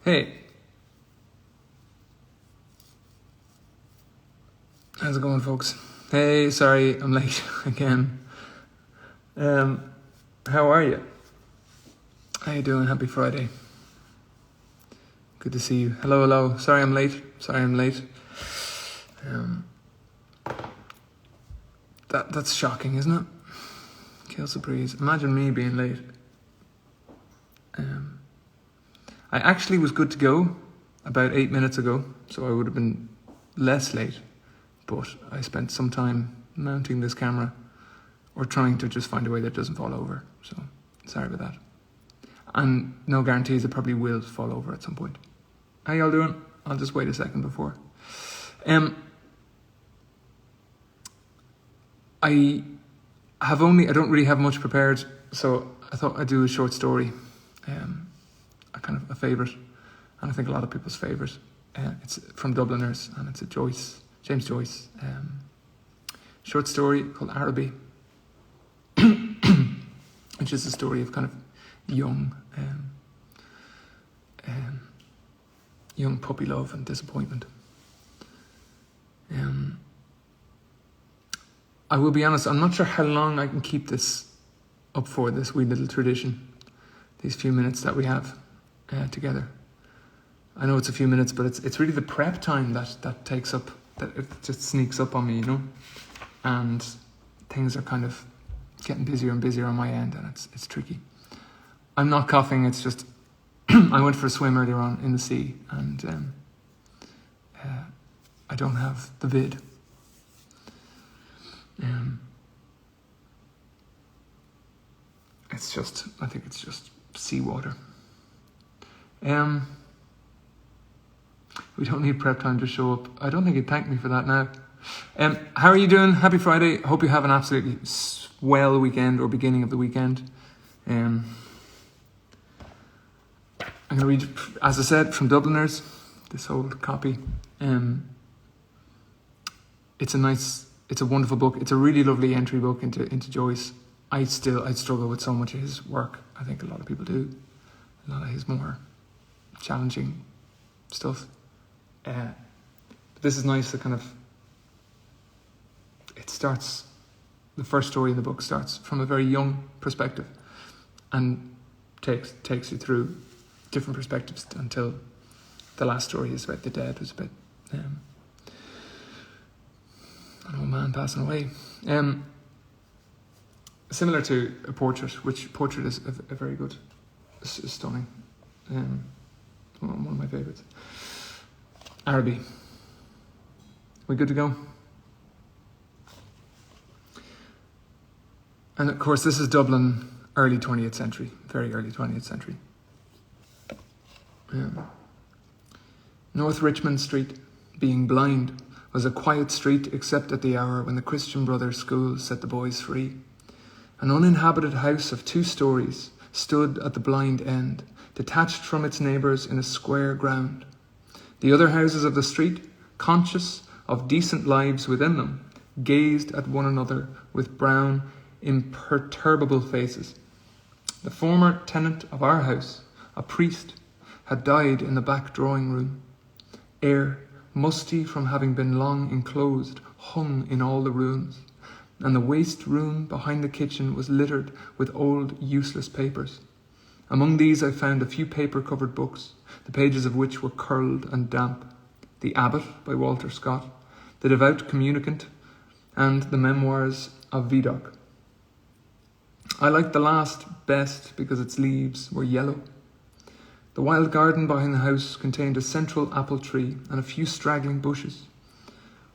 Hey. How's it going, folks? Hey, sorry, I'm late again. How are you? How you doing? Happy Friday. Good to see you. Hello. Sorry I'm late. That's shocking, isn't it? Kills the breeze. Imagine me being late. I actually was good to go about 8 minutes ago, so I would have been less late. But I spent some time mounting this camera or trying to just find a way that doesn't fall over. So sorry about that. And no guarantees it probably will fall over at some point. How y'all doing? I'll just wait a second before. I don't really have much prepared, so I thought I'd do a short story. A kind of a favourite, and I think a lot of people's favourite. It's from Dubliners, and it's a James Joyce short story called Araby, which is a story of kind of young puppy love and disappointment. I will be honest, I'm not sure how long I can keep this up for, this wee little tradition, these few minutes that we have together. I know it's a few minutes, but it's really the prep time that takes up, that it just sneaks up on me, you know? And things are kind of getting busier and busier on my end, and it's tricky. I'm not coughing, it's just I went for a swim earlier on in the sea, and I don't have the vid. I think it's just seawater. We don't need prep time to show up. I don't think he'd thank me for that now. How are you doing? Happy Friday. Hope you have an absolutely swell weekend or beginning of the weekend. I'm going to read, as I said, from Dubliners, this old copy. It's a wonderful book. It's a really lovely entry book into Joyce. I'd struggle with so much of his work. I think a lot of people do. A lot of his more challenging stuff. But this is nice to kind of, the first story in the book starts from a very young perspective and takes you through different perspectives until the last story is about the dead, was about an old man passing away. Similar to a portrait, which portrait is a very good, stunning, one of my favourites. Araby. We good to go? And of course, this is Dublin, early 20th century, very early 20th century. North Richmond Street, being blind, was a quiet street except at the hour when the Christian Brothers School set the boys free. An uninhabited house of 2 stories stood at the blind end, detached from its neighbours in a square ground. The other houses of the street, conscious of decent lives within them, gazed at one another with brown, imperturbable faces. The former tenant of our house, a priest, had died in the back drawing room. Air, musty from having been long enclosed, hung in all the rooms, and the waste room behind the kitchen was littered with old, useless papers. Among these I found a few paper-covered books, the pages of which were curled and damp. The Abbot by Walter Scott, The Devout Communicant, and the Memoirs of Vidocq. I liked the last best because its leaves were yellow. The wild garden behind the house contained a central apple tree and a few straggling bushes,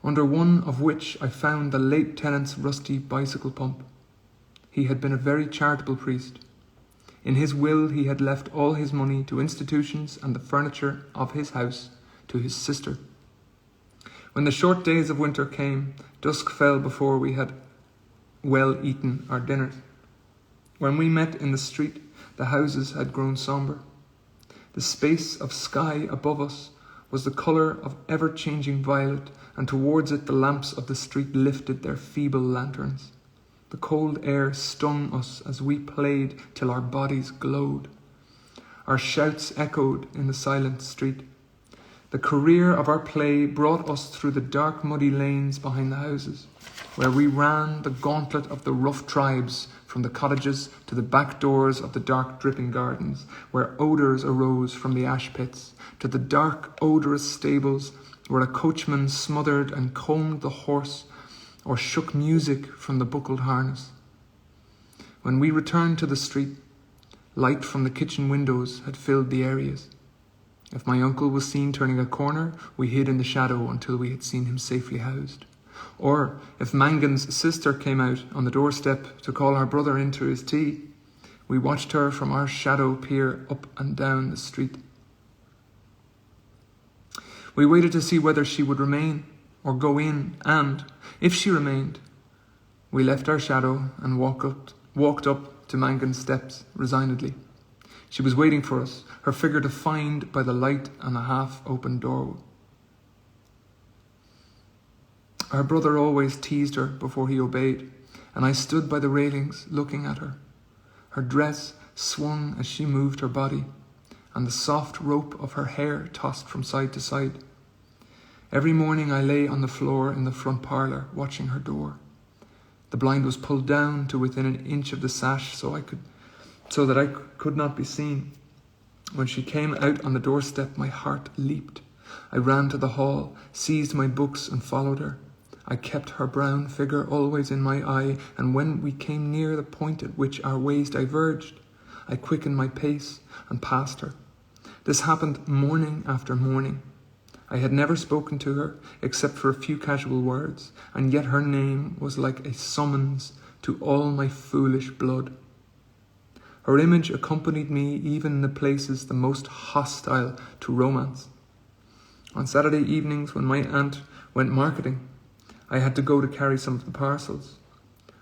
under one of which I found the late tenant's rusty bicycle pump. He had been a very charitable priest. In his will he had left all his money to institutions and the furniture of his house to his sister. When the short days of winter came, dusk fell before we had well eaten our dinners. When we met in the street, the houses had grown sombre. The space of sky above us was the colour of ever-changing violet, and towards it the lamps of the street lifted their feeble lanterns. The cold air stung us as we played till our bodies glowed. Our shouts echoed in the silent street. The career of our play brought us through the dark, muddy lanes behind the houses, where we ran the gauntlet of the rough tribes from the cottages to the back doors of the dark, dripping gardens, where odours arose from the ash pits, to the dark, odorous stables, where a coachman smothered and combed the horse or shook music from the buckled harness. When we returned to the street, light from the kitchen windows had filled the areas. If my uncle was seen turning a corner, we hid in the shadow until we had seen him safely housed. Or if Mangan's sister came out on the doorstep to call her brother into his tea, we watched her from our shadow peer up and down the street. We waited to see whether she would remain or go in, and, if she remained, we left our shadow and walked up to Mangan's steps resignedly. She was waiting for us, her figure defined by the light and a half-open door. Our brother always teased her before he obeyed, and I stood by the railings looking at her. Her dress swung as she moved her body, and the soft rope of her hair tossed from side to side. Every morning I lay on the floor in the front parlour, watching her door. The blind was pulled down to within an inch of the sash so that I could not be seen. When she came out on the doorstep, my heart leaped. I ran to the hall, seized my books and followed her. I kept her brown figure always in my eye, and when we came near the point at which our ways diverged, I quickened my pace and passed her. This happened morning after morning. I had never spoken to her except for a few casual words, and yet her name was like a summons to all my foolish blood. Her image accompanied me even in the places the most hostile to romance. On Saturday evenings, when my aunt went marketing, I had to go to carry some of the parcels.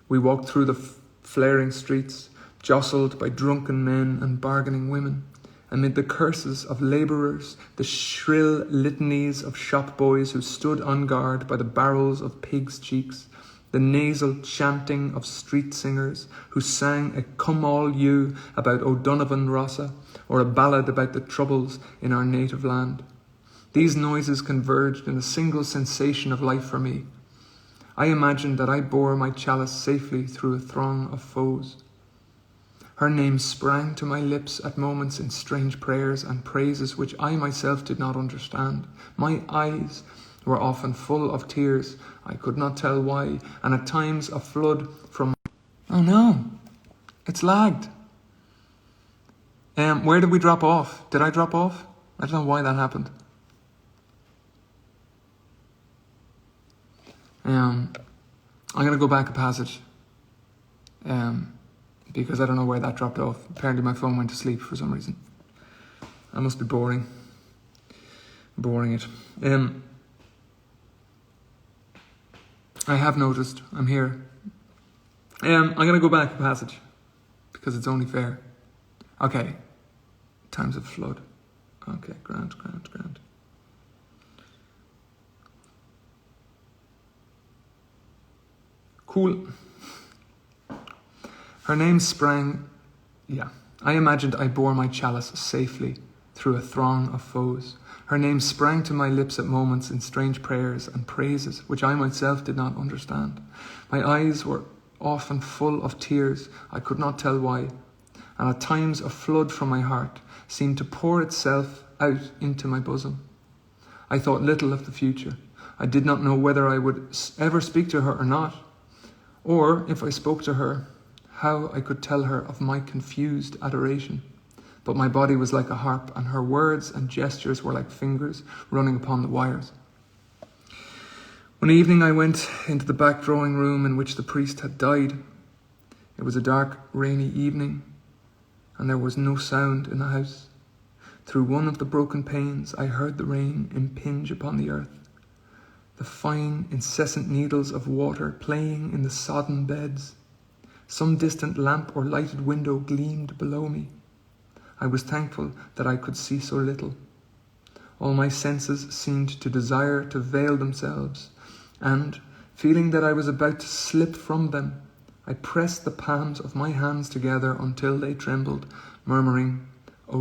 We walked through the flaring streets, jostled by drunken men and bargaining women, amid the curses of labourers, the shrill litanies of shop boys who stood on guard by the barrels of pigs' cheeks, the nasal chanting of street singers who sang a Come All You about O'Donovan Rossa or a ballad about the troubles in our native land. These noises converged in a single sensation of life for me. I imagined that I bore my chalice safely through a throng of foes. Her name sprang to my lips at moments in strange prayers and praises which I myself did not understand. My eyes were often full of tears, I could not tell why, and at times a flood from... Oh no, it's lagged. Where did we drop off? Did I drop off? I don't know why that happened. I'm going to go back a passage. Because I don't know where that dropped off. Apparently my phone went to sleep for some reason. I must be boring it. I have noticed, I'm here. I'm going to go back a passage because it's only fair. Okay, times of flood. Okay, grand. Cool. Her name sprang, I imagined I bore my chalice safely through a throng of foes. Her name sprang to my lips at moments in strange prayers and praises, which I myself did not understand. My eyes were often full of tears, I could not tell why, and at times a flood from my heart seemed to pour itself out into my bosom. I thought little of the future. I did not know whether I would ever speak to her or not, or if I spoke to her, how I could tell her of my confused adoration. But my body was like a harp, and her words and gestures were like fingers running upon the wires. One evening I went into the back drawing room in which the priest had died. It was a dark, rainy evening, and there was no sound in the house. Through one of the broken panes I heard the rain impinge upon the earth, the fine, incessant needles of water playing in the sodden beds. Some distant lamp or lighted window gleamed below me. I was thankful that I could see so little. All my senses seemed to desire to veil themselves, and, feeling that I was about to slip from them, I pressed the palms of my hands together until they trembled, murmuring, oh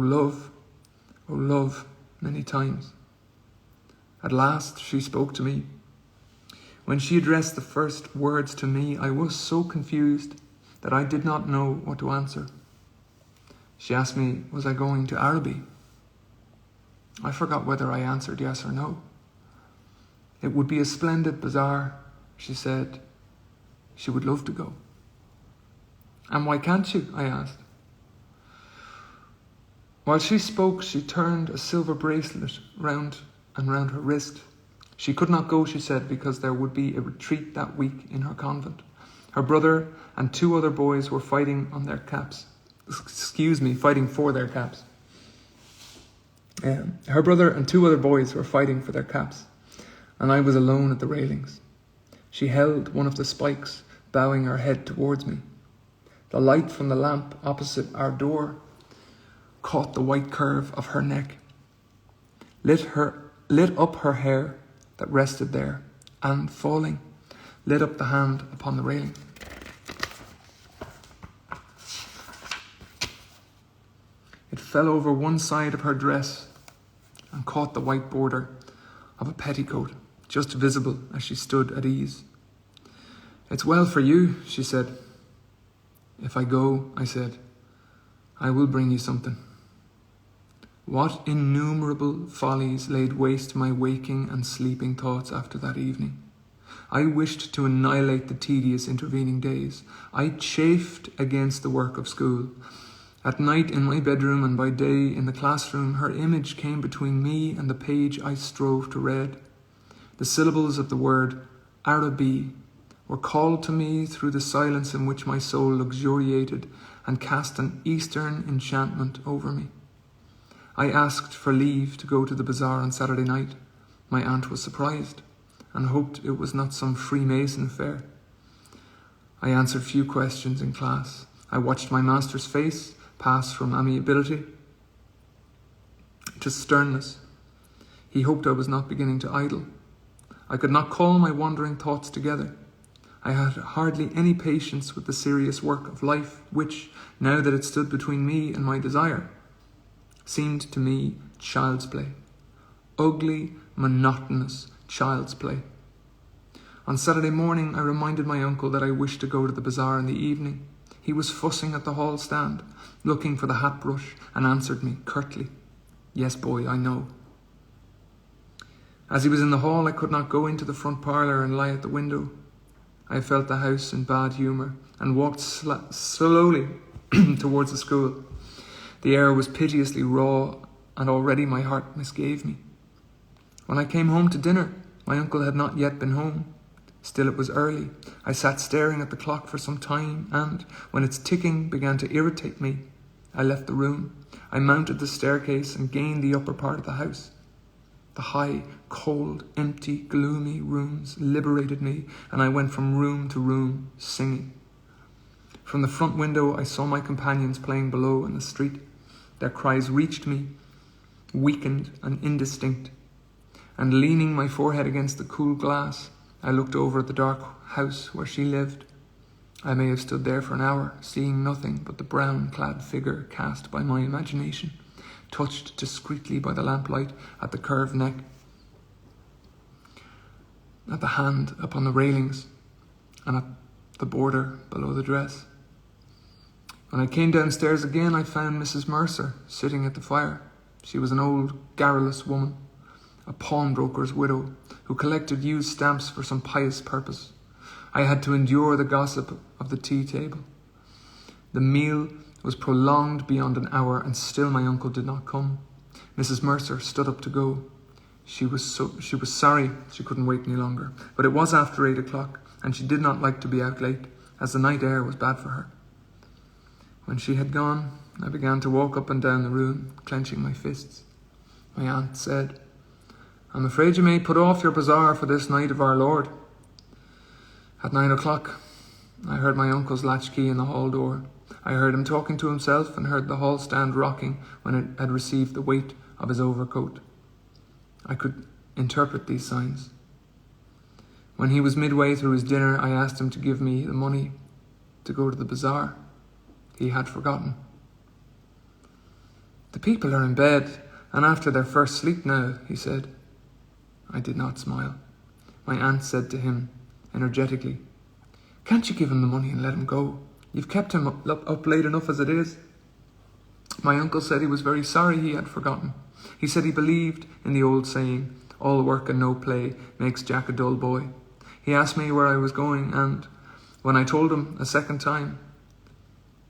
love, many times. At last she spoke to me. When she addressed the first words to me, I was so confused that I did not know what to answer. She asked me, was I going to Araby? I forgot whether I answered yes or no. It would be a splendid bazaar, she said. She would love to go. And why can't you? I asked. While she spoke, she turned a silver bracelet round and round her wrist. She could not go, she said, because there would be a retreat that week in her convent. Her brother and 2 other boys were fighting for their caps. Her brother and 2 other boys were fighting for their caps, and I was alone at the railings. She held one of the spikes, bowing her head towards me. The light from the lamp opposite our door caught the white curve of her neck, lit up her hair that rested there, and falling, lit up the hand upon the railing. It fell over one side of her dress and caught the white border of a petticoat, just visible as she stood at ease. It's well for you, she said. If I go, I said, I will bring you something. What innumerable follies laid waste to my waking and sleeping thoughts after that evening. I wished to annihilate the tedious intervening days. I chafed against the work of school. At night in my bedroom and by day in the classroom, her image came between me and the page I strove to read. The syllables of the word Araby were called to me through the silence in which my soul luxuriated and cast an Eastern enchantment over me. I asked for leave to go to the bazaar on Saturday night. My aunt was surprised and hoped it was not some Freemason affair. I answered few questions in class. I watched my master's face pass from amiability to sternness. He hoped I was not beginning to idle. I could not call my wandering thoughts together. I had hardly any patience with the serious work of life, which, now that it stood between me and my desire, seemed to me child's play. Ugly, monotonous child's play. On Saturday morning, I reminded my uncle that I wished to go to the bazaar in the evening. He was fussing at the hall stand, looking for the hat brush, and answered me curtly, Yes, boy, I know. As he was in the hall, I could not go into the front parlour and lie at the window. I felt the house in bad humour and walked slowly towards the school. The air was piteously raw, and already my heart misgave me. When I came home to dinner, my uncle had not yet been home. Still it was early. I sat staring at the clock for some time, and, when its ticking began to irritate me, I left the room. I mounted the staircase and gained the upper part of the house. The high, cold, empty, gloomy rooms liberated me, and I went from room to room, singing. From the front window I saw my companions playing below in the street. Their cries reached me, weakened and indistinct, and leaning my forehead against the cool glass, I looked over at the dark house where she lived. I may have stood there for an hour, seeing nothing but the brown-clad figure cast by my imagination, touched discreetly by the lamplight at the curved neck, at the hand upon the railings, and at the border below the dress. When I came downstairs again, I found Mrs. Mercer sitting at the fire. She was an old, garrulous woman, a pawnbroker's widow, who collected used stamps for some pious purpose. I had to endure the gossip of the tea table. The meal was prolonged beyond an hour, and still my uncle did not come. Mrs. Mercer stood up to go. She was sorry she couldn't wait any longer, but it was after 8 o'clock, and she did not like to be out late, as the night air was bad for her. When she had gone, I began to walk up and down the room, clenching my fists. My aunt said, I'm afraid you may put off your bazaar for this night of our Lord. At 9 o'clock, I heard my uncle's latchkey in the hall door. I heard him talking to himself and heard the hall stand rocking when it had received the weight of his overcoat. I could interpret these signs. When he was midway through his dinner, I asked him to give me the money to go to the bazaar. He had forgotten. "The people are in bed and after their first sleep now," he said. I did not smile. My aunt said to him energetically, "Can't you give him the money and let him go? You've kept him up late enough as it is." My uncle said he was very sorry he had forgotten. He said he believed in the old saying, "All work and no play makes Jack a dull boy." He asked me where I was going, and when I told him a second time,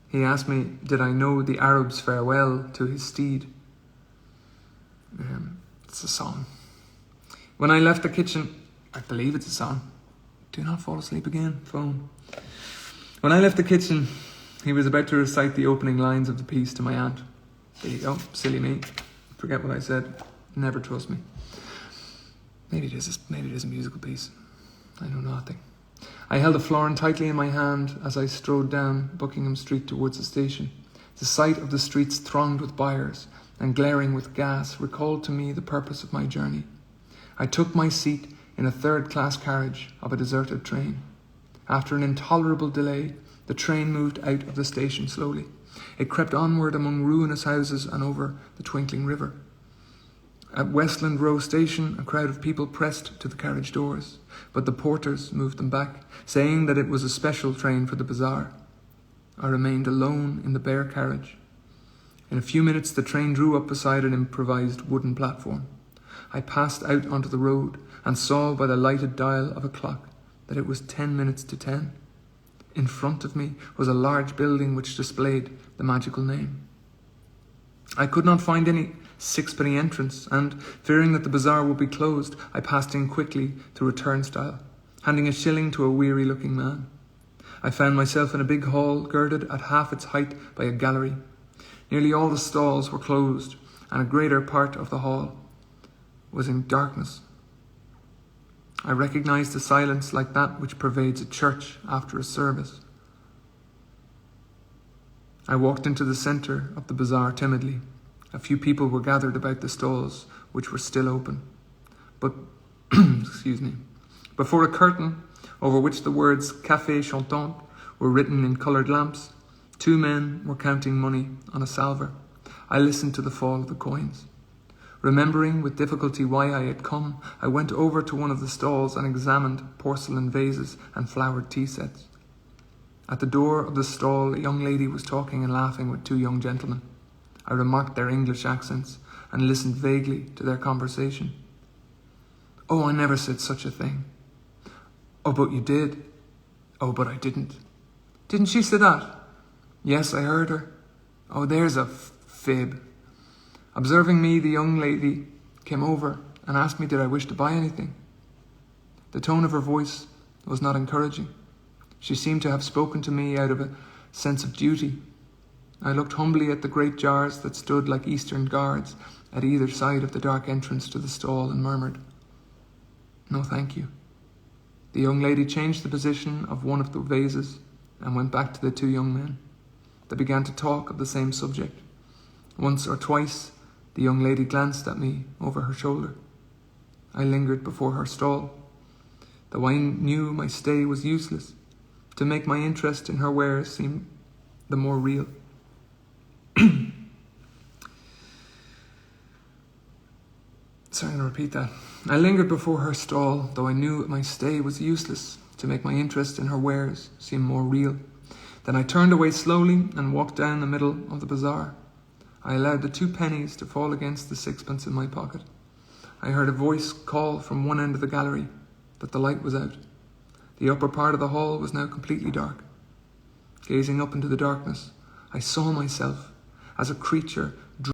he asked me, did I know the Arab's farewell to his steed? It's a song. When I left the kitchen, I believe it's a song. Do not fall asleep again, phone. When I left the kitchen, he was about to recite the opening lines of the piece to my aunt. There you go, silly me. Forget what I said. Never trust me. Maybe it is a musical piece. I know nothing. I held a florin tightly in my hand as I strode down Buckingham Street towards the station. The sight of the streets thronged with buyers and glaring with gas recalled to me the purpose of my journey. I took my seat in a third-class carriage of a deserted train. After an intolerable delay, the train moved out of the station slowly. It crept onward among ruinous houses and over the twinkling river. At Westland Row Station, a crowd of people pressed to the carriage doors, but the porters moved them back, saying that it was a special train for the bazaar. I remained alone in the bare carriage. In a few minutes, the train drew up beside an improvised wooden platform. I passed out onto the road and saw by the lighted dial of a clock that it was 10 minutes to 10. In front of me was a large building which displayed the magical name. I could not find any sixpenny entrance, and, fearing that the bazaar would be closed, I passed in quickly through a turnstile, handing a shilling to a weary-looking man. I found myself in a big hall girded at half its height by a gallery. Nearly all the stalls were closed, and a greater part of the hall was in darkness. I recognized a silence like that which pervades a church after a service. I walked into the centre of the bazaar timidly. A few people were gathered about the stalls, which were still open. But, before a curtain over which the words Café Chantant were written in coloured lamps, 2 men were counting money on a salver. I listened to the fall of the coins. Remembering with difficulty why I had come, I went over to one of the stalls and examined porcelain vases and flowered tea sets. At the door of the stall, a young lady was talking and laughing with 2 young gentlemen. I remarked their English accents and listened vaguely to their conversation. "Oh, I never said such a thing." "Oh, but you did." "Oh, but I didn't." "Didn't she say that?" "Yes, I heard her." "Oh, there's a fib." Observing me, the young lady came over and asked me did I wish to buy anything. The tone of her voice was not encouraging. She seemed to have spoken to me out of a sense of duty. I looked humbly at the great jars that stood like Eastern guards at either side of the dark entrance to the stall and murmured, "No, thank you." The young lady changed the position of one of the vases and went back to the 2 young men. They began to talk of the same subject. Once or twice, the young lady glanced at me over her shoulder. I lingered before her stall. Though I knew my stay was useless, to make my interest in her wares seem the more real. Sorry, I'm going to repeat that. I lingered before her stall, though I knew my stay was useless, to make my interest in her wares seem more real. Then I turned away slowly and walked down the middle of the bazaar. I allowed the 2 pennies to fall against the 6pence in my pocket. I heard a voice call from one end of the gallery, but the light was out. The upper part of the hall was now completely dark. Gazing up into the darkness, I saw myself as a creature